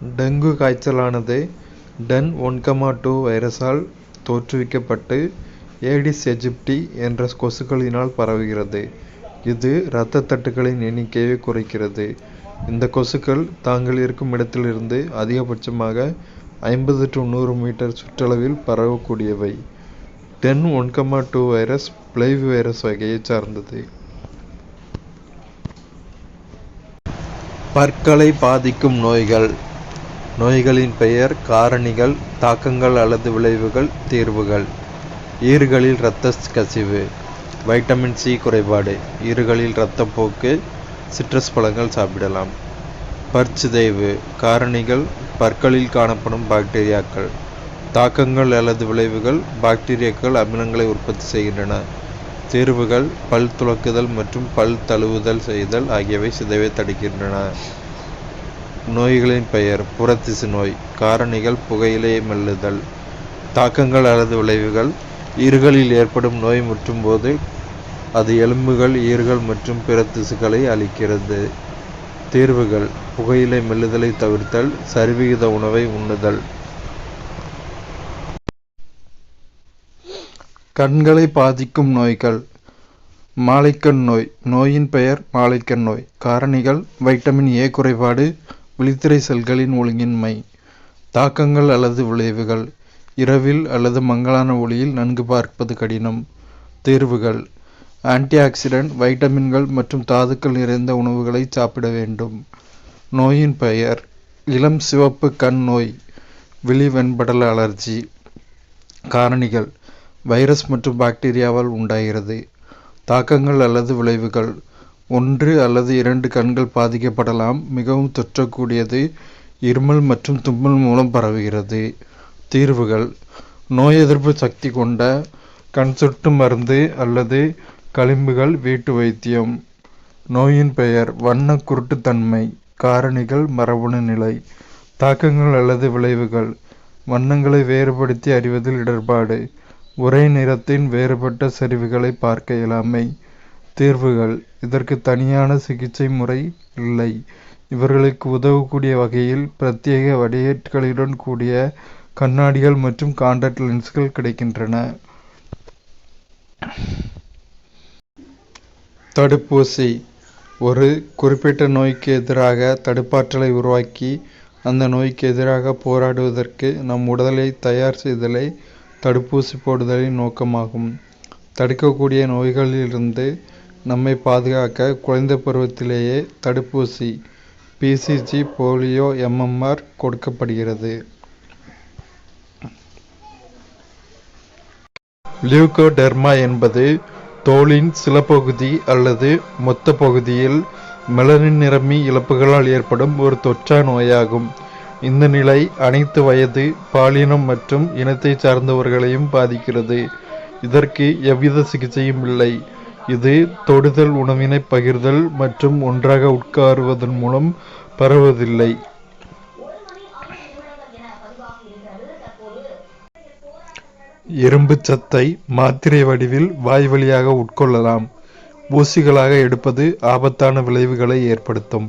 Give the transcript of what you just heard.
Dengue காய்ச்சலானது ten 1,2 வைரஸால் தோற்றுவிக்கப்பட்டு Aedes aegypti என்ற கொசுக்களினால் பரவுகிறது. இது இரத்த தட்டுகளின் எண்ணிக்கையை குறைக்கிறது. இந்த கொசுக்கள் தாங்கள் இருக்கும் இடத்திலிருந்து அதிகபட்சமாக 50 to 100 மீட்டர் சுற்றளவில் பரவக்கூடியவை. டென் 1,2 வைரஸ் பிளைவ் வைரஸ் வகையை சார்ந்தது. பற்களை பாதிக்கும் நோய்கள். நோய்களின் பெயர், காரணிகள், தாக்கங்கள் அல்லது விளைவுகள், தீர்வுகள். ஈறுகளில் இரத்த கசிவு, வைட்டமின் சி குறைபாடு, ஈறுகளில் இரத்தப்போக்கு, சிட்ரஸ் பழங்கள் சாப்பிடலாம். பற்சிதைவு. காரணிகள், பற்களில் காணப்படும் பாக்டீரியாக்கள். தாக்கங்கள் அல்லது விளைவுகள், பாக்டீரியாக்கள் அமிலங்களை உற்பத்தி செய்கின்றன. தீர்வுகள், பல் துலக்குதல் மற்றும் பல் தழுவுதல் செய்தல் ஆகியவை சிதைவை தடுக்கின்றன. நோய்களின் பெயர், புறத்திசு நோய். காரணிகள், புகையிலை மெல்லுதல். தாக்கங்கள் அல்லது விளைவுகள், ஈறுகளில் ஏற்படும் நோய் முற்றும் போது அது எலும்புகள், ஈறுகள் மற்றும் பிற திசுக்களை அழிக்கிறது. தீர்வுகள், புகையிலை மெல்லுதலை தவிர்த்தல், சரிவிகித உணவை உண்ணுதல். கண்களை பாதிக்கும் நோய்கள். மாலைக்கண் நோய். நோயின் பெயர், மாலைக்கண் நோய். காரணிகள், வைட்டமின் ஏ குறைபாடு, விழித்திரை செல்களின் ஒழுங்கின்மை. தாக்கங்கள் அல்லது விளைவுகள், இரவில் அல்லது மங்கலான ஒளியில் நன்கு பார்ப்பது கடினம். தீர்வுகள், ஆன்டி ஆக்சிடென்ட், வைட்டமின்கள் மற்றும் தாதுக்கள் நிறைந்த உணவுகளை சாப்பிட வேண்டும். நோயின் பெயர், இளம் சிவப்பு கண் நோய், விழி வெண்படல அலர்ஜி. காரணிகள், வைரஸ் மற்றும் பாக்டீரியாவால் உண்டாகிறது. தாக்கங்கள் அல்லது விளைவுகள், 1 அல்லது 2 கண்கள் பாதிக்கப்படலாம். மிகவும் தொற்றக்கூடியது. இருமல் மற்றும் தும்மல் மூலம் பரவுகிறது. தீர்வுகள், நோய் எதிர்ப்பு சக்தி கொண்ட கண் சொட்டு மருந்து அல்லது களிம்புகள், வீட்டு வைத்தியம். நோயின் பெயர், வண்ண குருட்டுத்தன்மை. காரணிகள், மரபணு நிலை. தாக்கங்கள் அல்லது விளைவுகள், வண்ணங்களை வேறுபடுத்தி அறிவதில் இடர்பாடு. ஒரே நிறத்தின் வேறுபட்ட செறிவுகளை பார்க்க இயலாமை. தீர்வுகள், இதற்கு தனியான சிகிச்சை முறை இல்லை. இவர்களுக்கு உதவக்கூடிய வகையில் பிரத்யேக வடிகட்டிகளுடன் கூடிய கண்ணாடிகள் மற்றும் கான்டாக்ட் லென்ஸ்கள் கிடைக்கின்றன. தடுப்பூசி. ஒரு குறிப்பிட்ட நோய்க்கு எதிராக தடுப்பாற்றலை உருவாக்கி அந்த நோய்க்கு எதிராக போராடுவதற்கு நம் உடலை தயார் செய்தலே தடுப்பூசி போடுதலின் நோக்கமாகும். தடுக்கக்கூடிய நோய்களிலிருந்து நம்மை பாதுகாக்க குழந்தை பருவத்திலேயே தடுப்பூசி பிசிஜி, போலியோ, MMR கொடுக்கப்படுகிறது. லியூகோடெர்மா என்பது தோலின் சில பகுதி அல்லது மொத்த பகுதியில் மெலனின் நிறமி இழப்புகளால் ஏற்படும் ஒரு தொற்றா நோயாகும். இந்த நிலை அனைத்து வயது, பாலினம் மற்றும் இனத்தை சார்ந்தவர்களையும் பாதிக்கிறது. இதற்கு எவ்வித சிகிச்சையும் இல்லை. இது தொடுதல், உணவினை பகிர்தல் மற்றும் ஒன்றாக உட்காருவதன் மூலம் பரவுவதில்லை. இரும்பு சத்தை மாத்திரை வடிவில் வாய் வழியாக உட்கொள்ளலாம். ஊசிகளாக எடுப்பது ஆபத்தான விளைவுகளை ஏற்படுத்தும்.